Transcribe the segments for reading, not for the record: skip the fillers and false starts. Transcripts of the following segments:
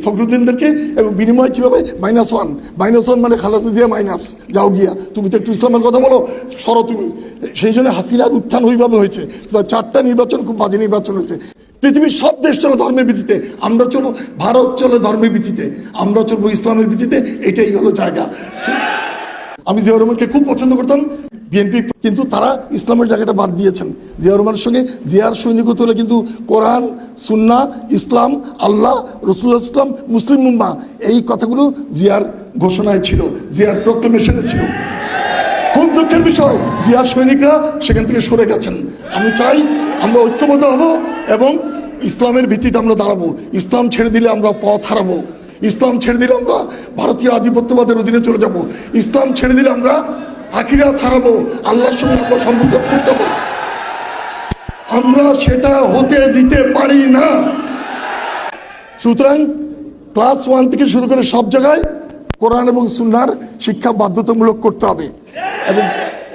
ফখরুদ্দিনদেরকে, এবং বিনিময় কীভাবে -1 মানে খালেদা জিয়া মাইনাস, যাও গিয়া তুমি তো একটু ইসলামের কথা বলো, সরো তুমি। সেই জন্য হাসিনার উত্থান ওইভাবে হয়েছে। 4টা নির্বাচন খুব বাজে নির্বাচন হয়েছে। পৃথিবীর সব দেশ চলে ধর্মের ভিত্তিতে, আমরা চলবো, ভারত চলে ধর্মের ভিত্তিতে, আমরা চলবো ইসলামের ভিত্তিতে। এটাই হলো জায়গা। আমি জিয়াউর রহমানকে খুব পছন্দ করতাম, বিএনপি কিন্তু তারা ইসলামের জায়গাটা বাদ দিয়েছেন। জিয়াউর রহমানের সঙ্গে জিয়ার সৈনিকত্ব হলে কিন্তু কোরআন, সুন্নাহ, ইসলাম, আল্লাহ, রসুল্লাহ ইসলাম, মুসলিম উম্মাহ, এই কথাগুলো জিয়ার ঘোষণায় ছিল, জিয়ার প্রোক্লেমেশনে ছিল। খুব দুঃখের বিষয়, জিয়ার সৈনিকরা সেখান থেকে সরে গেছেন। আমি চাই আমরা ঐক্যবদ্ধ হব এবং ইসলামের ভিত্তিতে আমরা দাঁড়াবো। ইসলাম ছেড়ে দিলে আমরা পথ হারাবো। ইসলাম ছেড়ে দিলে আমরা ভারতীয় আধিপত্যবাদের অধীনে চলে যাব। ইসলাম ছেড়ে দিলে আমরা আখিরাত হারাবো, আল্লাহর সঙ্গে আমরা সম্পর্ক করতে পারবো। আমরা সেটা হতে দিতে পারি না। সুতরাং ক্লাস 1 থেকে শুরু করে সব জায়গায় কোরআন এবং সুন্নাহর শিক্ষা বাধ্যতামূলক করতে হবে এবং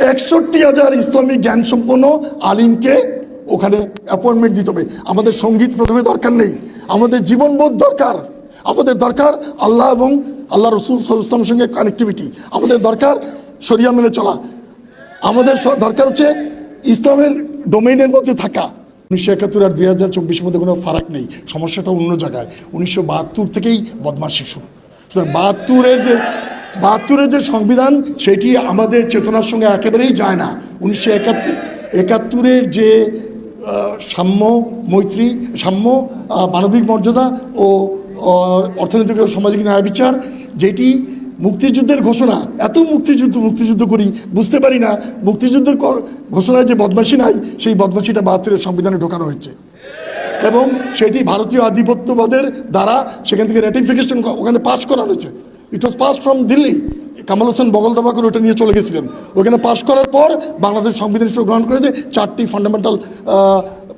61,000 ইসলামিক জ্ঞান সম্পন্ন আলিমকে ওখানে অ্যাপয়েন্টমেন্ট দিতে হবে। আমাদের সঙ্গীত প্রথমে দরকার নেই, আমাদের জীবনবোধ দরকার। আমাদের দরকার আল্লাহ এবং আল্লাহ রসুল সাল্লাল্লাহু আলাইহি ওয়াসাল্লামের সঙ্গে কানেক্টিভিটি। আমাদের দরকার শরিয়া মেনে চলা। আমাদের দরকার হচ্ছে ইসলামের ডোমেইনের মধ্যে থাকা। 1971 আর 2024 মধ্যে কোনো ফারাক নেই, সমস্যাটা অন্য জায়গায়। 1972 থেকেই বদমাশি শুরু। সুতরাং 72-এর যে সংবিধান, সেটি আমাদের চেতনার সঙ্গে একেবারেই যায় না। 1971-এর যে সাম্য, মৈত্রী, সাম্য, মানবিক মর্যাদা ও অর্থনৈতিক ও সামাজিক ন্যায় বিচার, যেটি মুক্তিযুদ্ধের ঘোষণা, এত মুক্তিযুদ্ধ করি, বুঝতে পারি না মুক্তিযুদ্ধের ঘোষণায় যে বদমাশি নাই, সেই বদমাশিটা 72-এর সংবিধানে ঢোকানো হয়েছে এবং সেটি ভারতীয় আধিপত্যবাদের দ্বারা সেখান থেকে রেটিফিকেশন ওখানে পাস করানো হয়েছে। ইট ওয়াজ পাস ফ্রম দিল্লি। কামাল হোসেন বগল দাবা করে ওটা নিয়ে চলে গেছিলেন। ওখানে পাস করার পর বাংলাদেশ সংবিধান হিসেবে গ্রহণ করেছে 4টি fundamental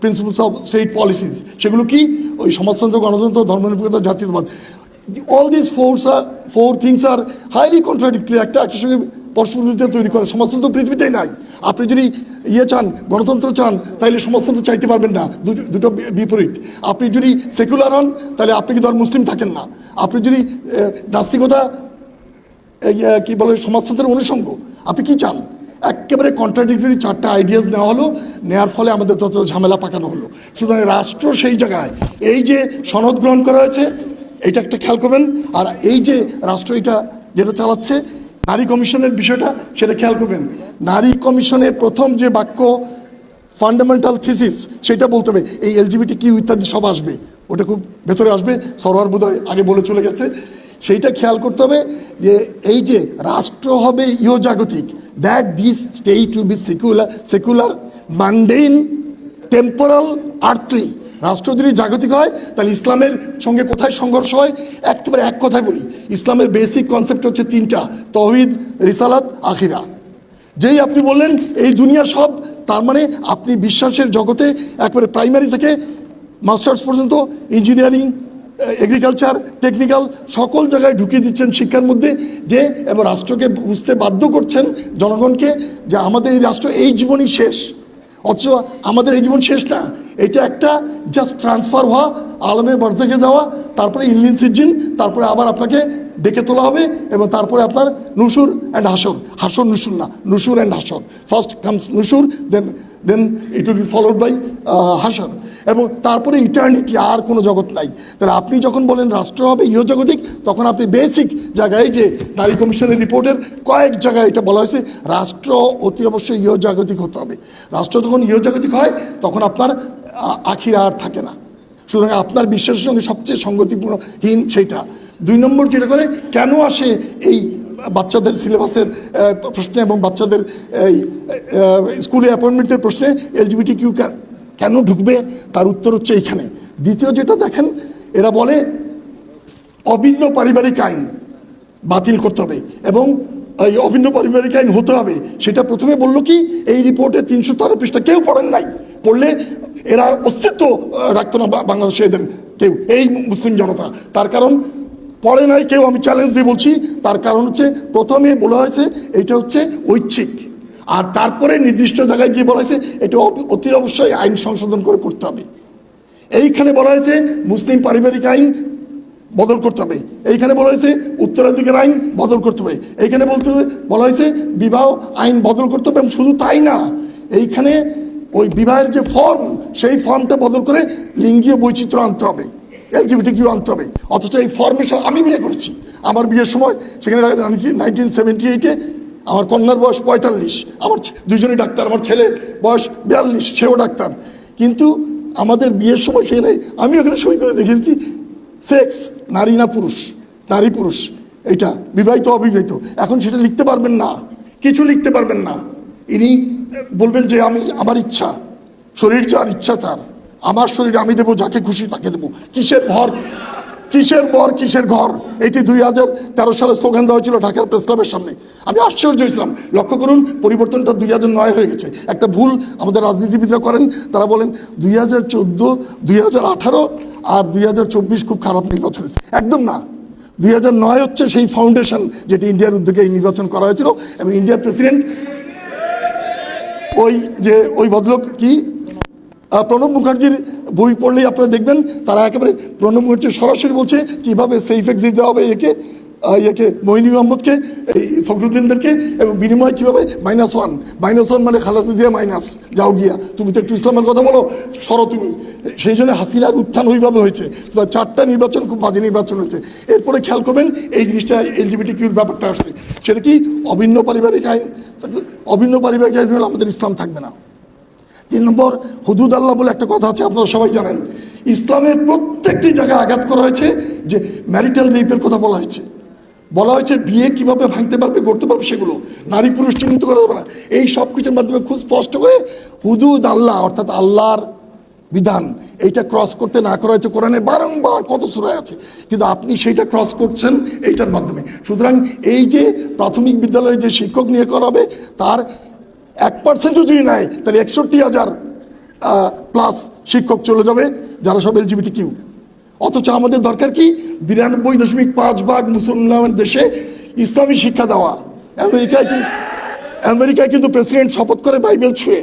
principles of state policies. সেগুলো কি? ওই সমাজতন্ত্র, গণতন্ত্র, ধর্মনিরপেক্ষতা, জাতীয়তাবাদ। All this four things are highly contradictory. একটার সঙ্গে পরস্পর বিরোধিতা তৈরি করে। সমাজতন্ত্র পৃথিবীতেই নাই। আপনি যদি চান, গণতন্ত্র চান, তাহলে সমাজতন্ত্র চাইতে পারবেন না, দুটো বিপরীত। আপনি যদি সেকুলার হন, তাহলে আপনি কিন্তু আর মুসলিম থাকেন না। আপনি যদি নাস্তিকতা কি বলে সমাজতন্ত্রের অনুষঙ্গ, আপনি কি চান? একেবারে কন্ট্রাডিক্টরি 4টা আইডিয়াস নেওয়া হলো, নেওয়ার ফলে আমাদের তত ঝামেলা পাকানো হলো। সুতরাং রাষ্ট্র সেই জায়গায় এই যে সনদ গ্রহণ করা হয়েছে, এটা একটা খেয়াল করবেন। আর এই যে রাষ্ট্র এটা যেটা চালাচ্ছে, নারী কমিশনের বিষয়টা, সেটা খেয়াল করবেন। নারী কমিশনের প্রথম যে বাক্য, ফান্ডামেন্টাল থিসিস, সেটা বলতে হবে এই LGBTQ ইত্যাদি সব আসবে, ওটা খুব ভেতরে আসবে। সরোয়ার বোধহয় আগে বলে চলে গেছে। সেইটা খেয়াল করতে হবে যে এই যে রাষ্ট্র হবে ইহজাগতিক, that this state will be secular, mundane, temporal, earthly. রাষ্ট্র যদি জাগতিক হয়, তাহলে ইসলামের সঙ্গে কোথায় সংঘর্ষ হয়? একেবারে এক কথায় বলি, ইসলামের বেসিক কনসেপ্ট হচ্ছে 3টা: তৌহিদ, রিসালাত, আখিরা। যেই আপনি বললেন এই দুনিয়া সব, তার মানে আপনি বিশ্বাসের জগতে একেবারে প্রাইমারি থেকে মাস্টার্স পর্যন্ত, ইঞ্জিনিয়ারিং, এগ্রিকালচার, টেকনিক্যাল, সকল জায়গায় ঢুকিয়ে দিচ্ছেন শিক্ষার মধ্যে। যে এবং রাষ্ট্রকে বুঝতে বাধ্য করছেন, জনগণকে, যে আমাদের এই রাষ্ট্র এই জীবনই শেষ। অথচ আমাদের এই জীবন শেষ না, এটা একটা জাস্ট ট্রান্সফার হওয়া, আলমে বারজাখে যাওয়া, তারপরে ইল্লিন সিজ্জিন, তারপরে আবার আপনাকে ডেকে তোলা হবে এবং তারপরে আপনার নুশুর অ্যান্ড হাসর। হাসর নুশুর না, নুশুর অ্যান্ড হাসর। ফার্স্ট কামস নুশুর, then it will be followed by হাসর, এবং তারপরে ইটার্নিটি, আর কোনো জগৎ নাই। তাহলে আপনি যখন বলেন রাষ্ট্র হবে ইহজাগতিক, তখন আপনি বেসিক জায়গায়, যে নারী কমিশনের রিপোর্টের কয়েক জায়গায় এটা বলা হয়েছে, রাষ্ট্র অতি অবশ্যই ইহজাগতিক হতে হবে। রাষ্ট্র যখন ইহজাগতিক হয়, তখন আপনার আখিরা আর থাকে না। সুতরাং আপনার বিশ্বাসের সঙ্গে সবচেয়ে সঙ্গতিপূর্ণহীন সেইটা। 2 নম্বর যেটা করে, কেন আসে এই বাচ্চাদের সিলেবাসের প্রশ্নে এবং বাচ্চাদের এই স্কুলে অ্যাপয়েন্টমেন্টের প্রশ্নে LGBTQ কেন ঢুকবে, তার উত্তর হচ্ছে এইখানে। দ্বিতীয় যেটা দেখেন, এরা বলে অভিন্ন পারিবারিক আইন বাতিল করতে হবে এবং এই অভিন্ন পারিবারিক আইন হতে হবে। সেটা প্রথমে বললো কি, এই রিপোর্টে 313 পৃষ্ঠা কেউ পড়েন নাই। পড়লে এরা অস্তিত্ব রাখতো না বাংলাদেশে, এদের কেউ, এই মুসলিম জনতা। তার কারণ পড়ে নাই কেউ, আমি চ্যালেঞ্জ দিয়ে বলছি। তার কারণ হচ্ছে প্রথমে বলা হয়েছে এটা হচ্ছে ঐচ্ছিক, আর তারপরে নির্দিষ্ট জায়গায় গিয়ে বলা হয়েছে এটা অতি অবশ্যই আইন সংশোধন করে করতে হবে। এইখানে বলা হয়েছে মুসলিম পারিবারিক আইন বদল করতে হবে। এইখানে বলা হয়েছে উত্তরাধিকার আইন বদল করতে হবে। এইখানে বলা হয়েছে বিবাহ আইন বদল করতে হবে। এবং শুধু তাই না, এইখানে ওই বিবাহের যে ফর্ম, সেই ফর্মটা বদল করে লিঙ্গীয় বৈচিত্র্য আনতে হবে, এলজিবিটিকিউ আনতে হবে। অথচ এই ফর্মে আমি বিয়ে করেছি, আমার বিয়ের সময় সেখানে 1978-এ আমার কন্যার বয়স 45, আমার দুজনই ডাক্তার, আমার ছেলের বয়স 42, সেও ডাক্তার। কিন্তু আমাদের বিয়ের সময় সেখানে আমি ওখানে সই করে দেখেছি সেক্স নারী না পুরুষ, নারী পুরুষ, এইটা বিবাহিত অবিবাহিত। এখন সেটা লিখতে পারবেন না, কিছু লিখতে পারবেন না। ইনি বলবেন যে আমার ইচ্ছা, শরীর চার, ইচ্ছা চার, আমার শরীরে আমি দেবো যাকে খুশি তাকে দেবো। কিসের ভর, কিসের বর, কিসের ঘর? এটি 2013 সালে স্লোগান দেওয়া হয়েছিল ঢাকার প্রেস ক্লাবের সামনে। আমি আশ্চর্য হয়েছিলাম। লক্ষ্য করুন, পরিবর্তনটা 2009 হয়ে গেছে। একটা ভুল আমাদের রাজনীতিবিদরা করেন, তারা বলেন 2014, 2018 আর 2024 খুব খারাপ নির্বাচন হয়েছে। একদম না, 2009 হচ্ছে সেই ফাউন্ডেশন যেটি ইন্ডিয়ার উদ্যোগে এই নির্বাচন করা হয়েছিল। এবং ইন্ডিয়ার প্রেসিডেন্ট ওই ভদ্রলোক কি প্রণব মুখার্জির বই পড়লেই আপনারা দেখবেন, তারা একেবারে প্রণব মুখার্জি সরাসরি বলছে কিভাবে সেফ এক্সিট দেওয়া হবে একে মহিনী মোহাম্মদকে, এই ফখরুদ্দিনদেরকে, এবং বিনিময় কীভাবে -1 মানে খালেদা জিয়া মাইনাস, যাও গিয়া তুমি তো একটু ইসলামের কথা বলো, সরো তুমি। সেই জন্য হাসিনার উত্থান ওইভাবে হয়েছে। 4টা নির্বাচন খুব বাজে নির্বাচন হয়েছে। এরপরে খেয়াল করবেন এই জিনিসটা এলজিবিটিকিউর ব্যাপারটা আসছে, সেটা কি অভিন্ন পারিবারিক আইন। অভিন্ন পারিবারিক আইন হলে আমাদের ইসলাম থাকবে না। 3 নম্বর, হুদুদ আল্লাহ বলে একটা কথা আছে, আপনারা সবাই জানেন। ইসলামের প্রত্যেকটি জায়গায় আঘাত করা হয়েছে, যে ম্যারিটাল রেপের কথা বলা হয়েছে বিয়ে কিভাবে ভাঙতে পারবে, করতে পারবে, সেগুলো নারী পুরুষ চিহ্নিত করা যাবে না। এই সব কিছুর মাধ্যমে খুব স্পষ্ট করে হুদুদ আল্লাহ অর্থাৎ আল্লাহর বিধান, এইটা ক্রস করতে না করা হয়েছে কোরআনে বারংবার কত সূরায় আছে, কিন্তু আপনি সেইটা ক্রস করছেন এইটার মাধ্যমে। সুতরাং এই যে প্রাথমিক বিদ্যালয়ে যে শিক্ষক নিয়ে করা হবে, তার 1%ও যদি নেয় তাহলে 61,000 প্লাস শিক্ষক চলে যাবে যারা সব এলজিবিটিকিউ। অথচ আমাদের দরকার কি 92.5% মুসলমান দেশে ইসলামী শিক্ষা দেওয়া। আমেরিকায় কিন্তু প্রেসিডেন্ট শপথ করে বাইবেল ছুঁয়ে,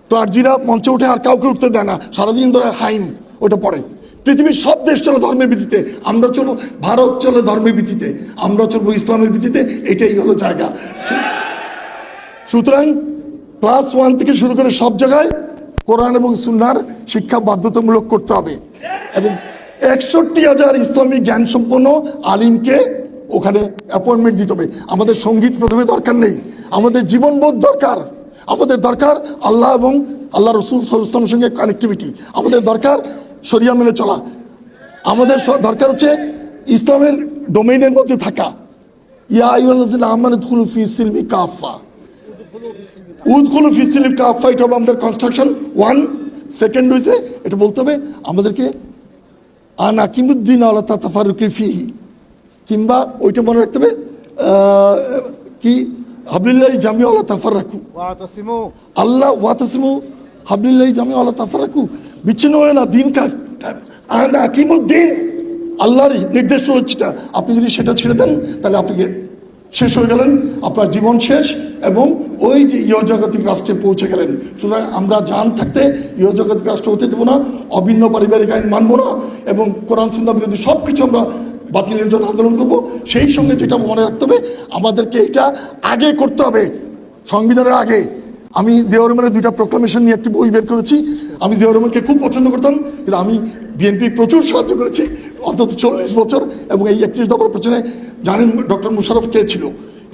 তো আরজিরা মঞ্চে উঠে আর কাউকে উঠতে দেয় না, সারাদিন ধরে হাইম ওটা পড়ে। পৃথিবীর সব দেশ চলে ধর্মের ভিত্তিতে, আমরা চলবো, ভারত চলে ধর্মের ভিত্তিতে, আমরা চলবো ইসলামের ভিত্তিতে। এটাই হলো জায়গা। সুতরাং ক্লাস 1 থেকে শুরু করে সব জায়গায় কোরআন এবং সুন্নাহর শিক্ষা বাধ্যতামূলক করতে হবে। এবং 61,000 ইসলামী জ্ঞান সম্পন্ন আলিমকে ওখানে অ্যাপয়েন্টমেন্ট দিতে হবে। আমাদের সঙ্গীত প্রথমে দরকার নেই, আমাদের জীবনবোধ দরকার। আমাদের দরকার আল্লাহ এবং আল্লাহ রসুল সাল্লাল্লাহু আলাইহি ওয়াসাল্লামের সঙ্গে কানেক্টিভিটি। আমাদের দরকার শরিয়া মেনে চলা। আমাদের দরকার হচ্ছে ইসলামের ডোমেইনের মধ্যে থাকা। ইয়া আইয়ুহাল্লাযিনা আমানু উদখুলু ফি সিলমি কাফা, উদখুলু ফি সিলমি কাফা, এটা হবে আমাদের কনস্ট্রাকশন 1। সেকেন্ড হয়েছে এটা বলতে হবে আমাদেরকে আনাকিমুদ্দিন আলা তাতাফারুকি ফিহি, কিংবা ওইটা মনে রাখতে হবে কি হাবলিল্লাহি জামিউ আলা তাফাররাকু, আল্লাহ ওয়াতাসিমু হাবলিল্লাহি জামিউ আলা তাফাররাকু, বিচ্ছিন্ন হয় না দিন কাজ। আনাকিমুদ্দিন আল্লাহর নির্দেশ হচ্ছে, আপনি যদি সেটা ছেড়ে দেন তাহলে আপনি শেষ হয়ে গেলেন, আপনার জীবন শেষ, এবং ওই যে ইহজাগতিক রাষ্ট্রে পৌঁছে গেলেন। সুতরাং আমরা জান থাকতে ইহজাগতিক রাষ্ট্র হতে দেবো না, অভিন্ন পারিবারিক আইন মানবো না, এবং কোরআন সুন্নাহ বিরোধী সব কিছু আমরা বাতিলের জন্য আন্দোলন করব। সেই সঙ্গে যেটা মনে রাখতে হবে, আমাদেরকে এটা আগে করতে হবে, সংবিধানের আগে। আমি জিয়াউর রহমানের 2টা প্রোক্লামেশন নিয়ে একটি বই বের করেছি। আমি জিয়াউর রহমানকে খুব পছন্দ করতাম, কিন্তু আমি বিএনপি প্রচুর সাহায্য করেছি অন্তত 40 বছর, এবং এই 31 দফার পেছনে জানেন ডক্টর মুশারফ কে ছিল,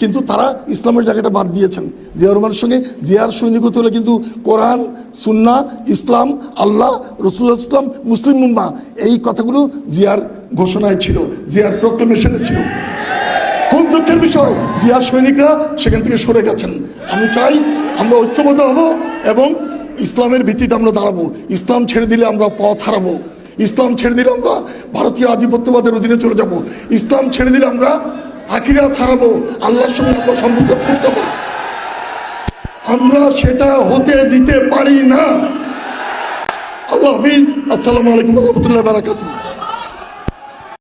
কিন্তু তারা ইসলামের জায়গাটা বাদ দিয়েছেন। জিয়াউর রহমানের সঙ্গে জিয়ার সৈনিকত্ব হলে কিন্তু কোরআন, সুন্নাহ, ইসলাম, আল্লাহ, রাসূলুল্লাহ ইসলাম, মুসলিম উম্মাহ, এই কথাগুলো জিয়ার ঘোষণায় ছিল, জিয়ার প্রোক্লামেশনে ছিল। খুব দুঃখের বিষয়, জিয়ার সৈনিকরা সেখান থেকে সরে গেছেন। আমি চাই আমরা ঐক্যবদ্ধ হব এবং ইসলামের ভিত্তিতে আমরা দাঁড়াবো। ইসলাম ছেড়ে দিলে আমরা পথ হারাবো, ইসলাম ছেড়ে দিলে আমরা ভারতীয় আধিপত্যবাদের অধীনে চলে যাব, ইসলাম ছেড়ে দিলে আমরা আখিরাত হারাবো, আল্লাহর সঙ্গে আমরা সম্পর্ক করতে পারবো। আমরা সেটা হতে দিতে পারি না। আল্লাহ হাফিজ। আসসালামু আলাইকুম ওয়া রাহমাতুল্লাহি ওয়া বারাকাতুহু।